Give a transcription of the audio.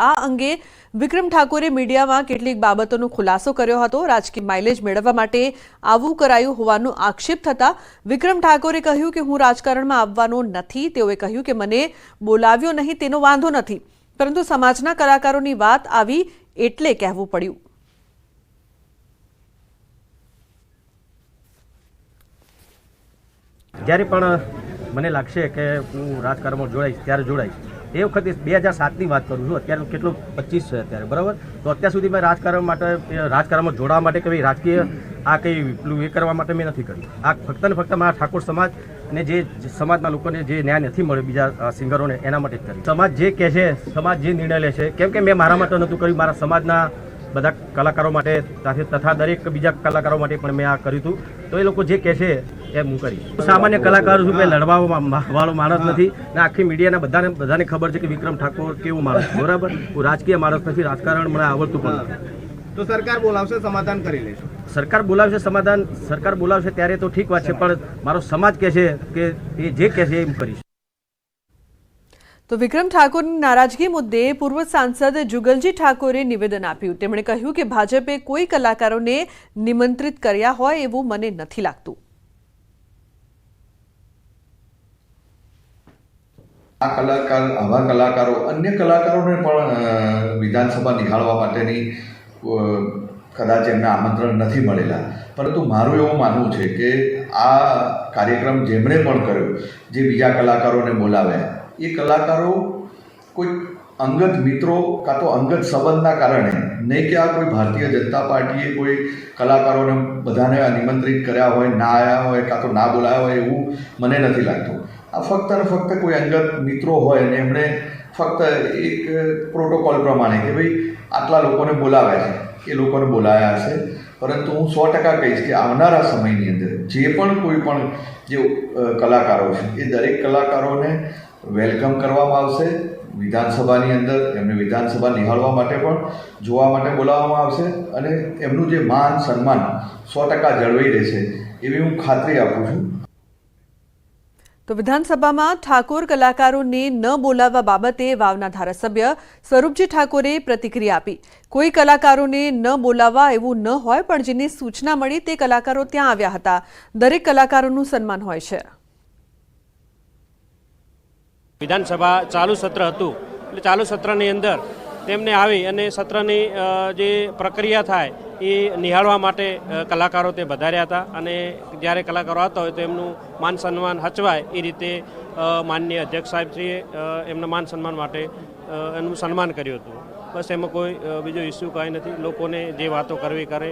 આ અંગે વિક્રમ ઠાકોરે મીડિયામાં કેટલીક બાબતોનો ખુલાસો કર્યો હતો। રાજકીય માઇલેજ મેળવવા માટે આવું કરાયું હોવાનો આક્ષેપ થતા વિક્રમ ઠાકોરે કહ્યું કે હું રાજકારણમાં આવવાનો નથી। તેઓએ કહ્યું કે મને બોલાવ્યો નહીં તેનો વાંધો નથી, પરંતુ સમાજના કલાકારોની વાત આવી એટલે કહેવું પડ્યું। જ્યારે પણ મને લાગશે કે હું રાજકારણમાં જોડાઈશ ત્યારે જોડાઈશ। એ વખતે 2007ની વાત કરું છું, અત્યારે કેટલું 25 છે અત્યારે, બરાબર। તો અત્યાર સુધી મેં રાજકારણમાં જોડાવા માટે કે ભાઈ રાજકીય આ કંઈ પેલું એ કરવા માટે મેં નથી કર્યું। આ ફક્ત ને ફક્ત મારા ઠાકોર સમાજ અને જે સમાજના લોકોને જે ન્યાય નથી મળ્યો બીજા સિંગરોને એના માટે જ કર્યું। સમાજ જે કહે છે, સમાજ જે નિર્ણય લે છે, કેમ કે મેં મારા માટે નહોતું કર્યું, મારા સમાજના બધા કલાકારો માટે તથા દરેક બીજા કલાકારો માટે પણ મેં આ કર્યું હતું। તો એ લોકો જે કહે છે એ હું કરીશ। સામાન્ય કલાકાર છું, મેં લડવા વાળો માણસ નથી ને આખી મીડિયાના બધાને ખબર છે કે વિક્રમ ઠાકોર કેવું માણસ, બરાબર। હું રાજકીય માણસ નથી, રાજકારણ મને આવડતું પણ નથી। તો સરકાર બોલાવશે, સમાધાન કરી લેશું। સરકાર બોલાવશે ત્યારે તો ઠીક વાત છે, પણ મારો સમાજ કહે છે કે એ જે કહે છે એ હું કરીશ। તો વિક્રમ ઠાકોરની નારાજગી મુદ્દે પૂર્વ સાંસદ જુગલજી ઠાકોરે નિવેદન આપ્યું। તેમણે કહ્યું કે ભાજપે કોઈ કલાકારોને નિમંત્રિત કર્યા હોય એવું મને નથી લાગતું। આવા કલાકારો અન્ય કલાકારોને પણ વિધાનસભા નિહાળવા માટેની કદાચ એમને આમંત્રણ નથી મળેલા, પરંતુ મારું એવું માનવું છે કે આ કાર્યક્રમ જેમણે પણ કર્યો, જે બીજા કલાકારોને બોલાવ્યા, એ કલાકારો કોઈ અંગત મિત્રો કાં તો અંગત સંબંધના કારણે નહીં કે આ કોઈ ભારતીય જનતા પાર્ટીએ કોઈ કલાકારોને બધાને નિમંત્રિત કર્યા હોય, ના આવ્યા હોય કાં તો ના બોલાવ્યા હોય એવું મને નથી લાગતું। આ ફક્ત ને ફક્ત કોઈ અંગત મિત્રો હોય અને એમણે ફક્ત એક પ્રોટોકોલ પ્રમાણે કે ભાઈ આટલા લોકોને બોલાવ્યા છે, એ લોકોને બોલાવ્યા હશે। પરંતુ હું 100% કહીશ કે આવનારા સમયની અંદર જે પણ કોઈ પણ જે કલાકારો છે એ દરેક કલાકારોને વેલકમ કરવામાં આવશે વિધાનસભાની અંદર, એમને વિધાનસભા નિહાળવા માટે પણ જોવા માટે બોલાવવામાં આવશે અને એમનું જે માન સન્માન 100% જળવાઈ રહેશે એવી હું ખાતરી આપું છું। તો વિધાનસભામાં ઠાકોર કલાકારોને ન બોલાવવા બાબતે વાવના ધારાસભ્ય સ્વરૂપજી ઠાકોરે પ્રતિક્રિયા આપી। કોઈ કલાકારોને ન બોલાવવા એવું ન હોય, પણ જેની સૂચના મળી તે કલાકારો ત્યાં આવ્યા હતા। દરેક કલાકારોનું સન્માન હોય છે। વિધાનસભા ચાલુ સત્ર હતું, એટલે ચાલુ સત્રની અંદર તેમને આવી અને સત્રની જે પ્રક્રિયા થાય એ નિહાળવા માટે કલાકારો તે વધાર્યા હતા અને જ્યારે કલાકારો આવતા હોય તો એમનું માન સન્માન હચવાય એ રીતે માનનીય અધ્યક્ષ સાહેબશ્રીએ એમના માન સન્માન માટે એનું સન્માન કર્યું હતું। બસ એમાં કોઈ બીજો ઇસ્યુ કાંઈ નથી, લોકોને જે વાતો કરવી કરે।